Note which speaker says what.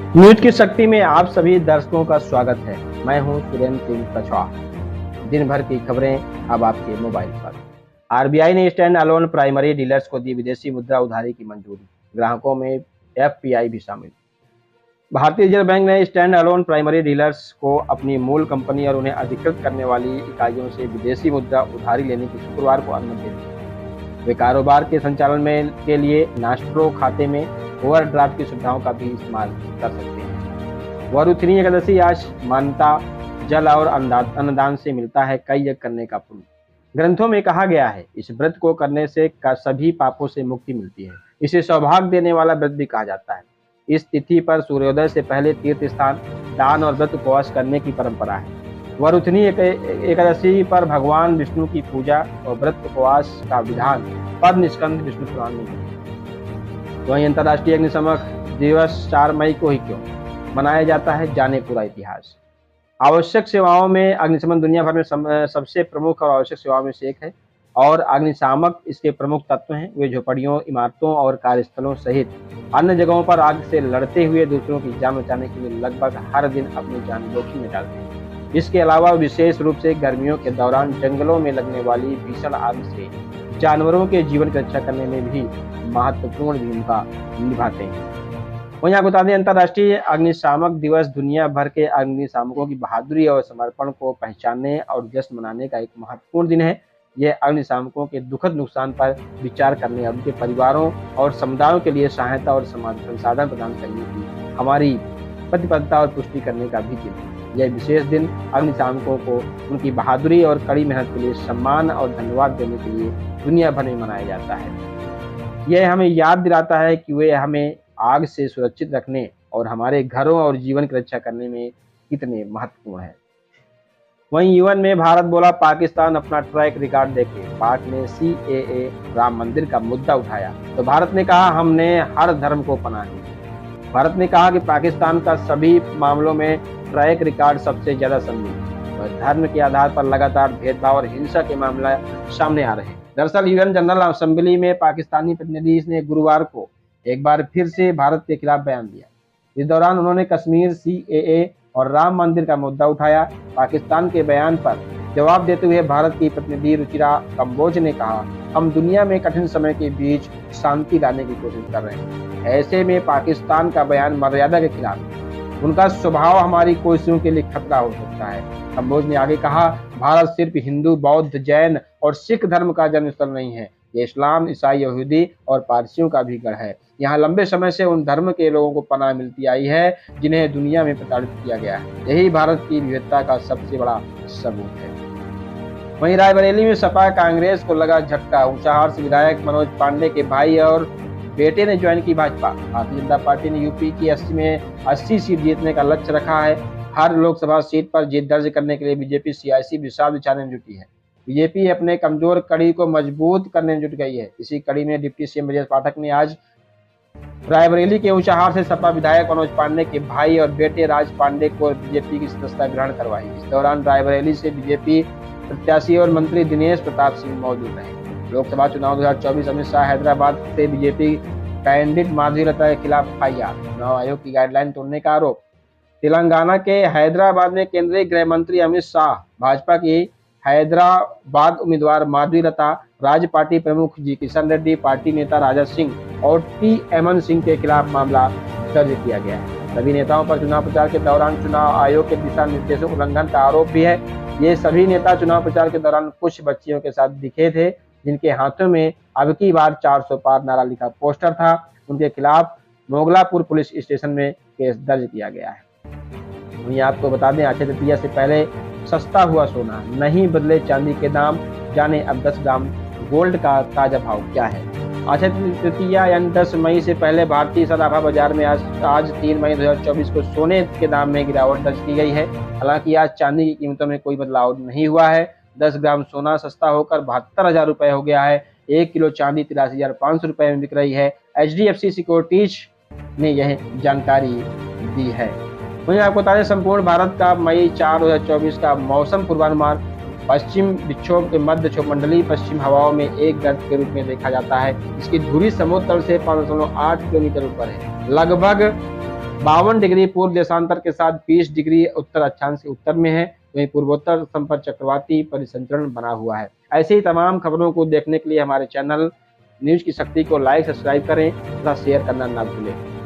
Speaker 1: News की शक्ति में आप सभी दर्शकों का स्वागत है। मैं हूं सुरेंद्र सिंह कछवा। दिन भर की खबरें अब आपके मोबाइल पर। आरबीआई ने स्टैंड अलोन प्राइमरी डीलर्स को दी विदेशी मुद्रा उधारी की मंजूरी, ग्राहकों में एफपीआई भी शामिल। भारतीय रिजर्व बैंक ने स्टैंड अलोन प्राइमरी डीलर्स को अपनी मूल कंपनी और उन्हें अधिकृत करने वाली इकाइयों से विदेशी मुद्रा उधारी लेने की शुक्रवार को अनुमति दी। वे कारोबार के संचालन के लिए नास्ट्रो खाते में ओवरड्राफ्ट की सुविधाओं का भी इस्तेमाल कर सकते हैं। वरुथिनी एकादशी आज मान्यता जल और अन्नदान से मिलता है कई यज्ञ करने का पुण्य। ग्रंथों में कहा गया है, इस व्रत को करने से सभी पापों से मुक्ति मिलती है। इसे सौभाग्य देने वाला व्रत भी कहा जाता है। इस तिथि पर सूर्योदय से पहले तीर्थ स्थान, दान और व्रत उपवास करने की परंपरा है। वरुथिनी एकादशी पर भगवान विष्णु की पूजा और व्रत उपवास का विधान पर निष्कंद विष्णु पुराण में है। वहीं अंतर्राष्ट्रीय अग्निशमन दिवस 4 मई को ही क्यों मनाया जाता है, जाने पूरा इतिहास। आवश्यक सेवाओं में अग्निशमन दुनिया भर में सबसे प्रमुख और आवश्यक सेवाओं में से एक है और अग्निशामक इसके प्रमुख तत्व हैं। वे झोपड़ियों, इमारतों और कार्यस्थलों सहित अन्य जगहों पर आग से लड़ते हुए दूसरों की जान बचाने के लिए लगभग हर दिन अपनी जान जोखिम में डालते हैं। इसके अलावा विशेष रूप से गर्मियों के दौरान जंगलों में लगने वाली भीषण आग से जानवरों के जीवन की रक्षा करने में भी महत्वपूर्ण भूमिका निभाते हैं। वहीं आपको बता दें, अंतर्राष्ट्रीय अग्निशामक दिवस दुनिया भर के अग्निशामकों की बहादुरी और समर्पण को पहचानने और जश्न मनाने का एक महत्वपूर्ण दिन है। यह अग्निशामकों के दुखद नुकसान पर विचार करने और उनके परिवारों और समुदायों के लिए सहायता और संसाधन प्रदान करने की हमारी प्रतिबद्धता और पुष्टि करने का भी दिन है। यह विशेष दिन अग्निशामकों को उनकी बहादुरी और कड़ी मेहनत के लिए सम्मान और धन्यवाद देने के लिए दुनिया भर में मनाया जाता है। यह हमें याद दिलाता है कि वे हमें आग से सुरक्षित रखने और हमारे घरों और जीवन की रक्षा करने में कितने महत्वपूर्ण है। वहीं यूएन में भारत बोला, पाकिस्तान अपना ट्रैक रिकॉर्ड देखे। पाक ने सीएए राम मंदिर का मुद्दा उठाया तो भारत ने कहा, हमने हर धर्म को पनाह दी। भारत ने कहा कि पाकिस्तान का सभी मामलों में ट्रैक रिकॉर्ड सबसे ज्यादा संदिग्ध और धर्म के आधार पर लगातार भेदभाव और हिंसा के मामले सामने आ रहे हैं। दरअसल यूएन जनरल असेंबली में पाकिस्तानी प्रतिनिधि ने गुरुवार को एक बार फिर से भारत के खिलाफ बयान दिया। इस दौरान उन्होंने कश्मीर, सीएए और राम मंदिर का मुद्दा उठाया। पाकिस्तान के बयान पर जवाब देते हुए भारत की प्रतिनिधि रुचिरा कंबोज ने कहा, हम दुनिया में कठिन समय के बीच शांति लाने की कोशिश कर रहे हैं। ऐसे में पाकिस्तान का बयान मर्यादा के खिलाफ, उनका स्वभाव हमारी कोशिशों के लिए खतरा हो सकता है। कंबोज ने आगे कहा, भारत सिर्फ हिंदू, बौद्ध, जैन और सिख धर्म का जन्मस्थल नहीं है, ये इस्लाम, ईसाई, यहूदी और पारसियों का भी गढ़ है। यहाँ लंबे समय से उन धर्म के लोगों को पनाह मिलती आई है जिन्हें दुनिया में प्रताड़ित किया गया है। यही भारत की विविधता का सबसे बड़ा सबूत है। वहीं रायबरेली में सपा कांग्रेस को लगा झटका। ऊंचाहार से विधायक मनोज पांडे के भाई और बेटे ने ज्वाइन की भाजपा। भारतीय जनता पार्टी ने यूपी की 80 सीट जीतने का लक्ष्य रखा है। हर लोकसभा सीट पर जीत दर्ज करने के लिए बीजेपी सियासी विचार बिछाने में जुटी है। बीजेपी अपने कमजोर कड़ी को मजबूत करने में जुट गई है। इसी कड़ी में डिप्टी सीएम ब्रजेश पाठक ने आज रायबरेली के ऊंचाहार से सपा विधायक मनोज पांडे के भाई और बेटे राज पांडे को बीजेपी की सदस्यता ग्रहण करवाई। इस दौरान रायबरेली से बीजेपी प्रत्याशी और मंत्री दिनेश प्रताप सिंह मौजूद रहे। लोकसभा चुनाव 2024 अमित शाह हैदराबाद से बीजेपी कैंडिडेट माधवी लता के खिलाफ एफआईआर। चुनाव आयोग की गाइडलाइन तोड़ने का आरोप। तेलंगाना के हैदराबाद में केंद्रीय गृह मंत्री अमित शाह, भाजपा की हैदराबाद उम्मीदवार माधवी लता, राज्य पार्टी प्रमुख जी किशन रेड्डी, पार्टी नेता राजा सिंह और टी.एमएन सिंह के खिलाफ मामला दर्ज किया गया है। सभी नेताओं पर चुनाव प्रचार के दौरान चुनाव आयोग के दिशा निर्देशों उल्लंघन का आरोप भी है। ये सभी नेता चुनाव प्रचार के दौरान कुछ बच्चियों के साथ दिखे थे जिनके हाथों में अब की बार 400 पार नारा लिखा पोस्टर था। उनके खिलाफ मोगलापुर पुलिस स्टेशन में केस दर्ज किया गया है। वहीं आपको बता दें, अक्षय तृतीया से पहले सस्ता हुआ सोना, नहीं बदले चांदी के दाम, जाने अब 10 ग्राम गोल्ड का ताजा भाव क्या है। अक्षय तृतीया यानी 10 मई से पहले भारतीय सराफा बाजार में आज 3 मई 2024 को सोने के दाम में गिरावट दर्ज की गई है। हालांकि आज चांदी की कीमतों में कोई बदलाव नहीं हुआ है। 10 ग्राम सोना सस्ता होकर 72,000 रुपए हो गया है। 1 किलो चांदी 83,500 रुपए में बिक रही है। HDFC सिक्योरिटीज ने यह जानकारी दी है। वहीं आपको बता दें, संपूर्ण भारत का मई 4, 2024 का मौसम पूर्वानुमान। पश्चिम विक्षोभ के मध्य क्षोभमंडलीय पश्चिम हवाओं में एक गर्त के रूप में देखा जाता है। इसकी धुरी समुद्र तल से 5.8 किलोमीटर ऊपर है। लगभग 52 डिग्री पूर्व देशांतर के साथ 20 डिग्री उत्तर अक्षांश के उत्तर में है, वहीं पूर्वोत्तर संपर्क चक्रवाती परिसंचरण बना हुआ है। ऐसे ही तमाम खबरों को देखने के लिए हमारे चैनल न्यूज की शक्ति को लाइक, सब्सक्राइब करें तथा शेयर करना ना भूलें।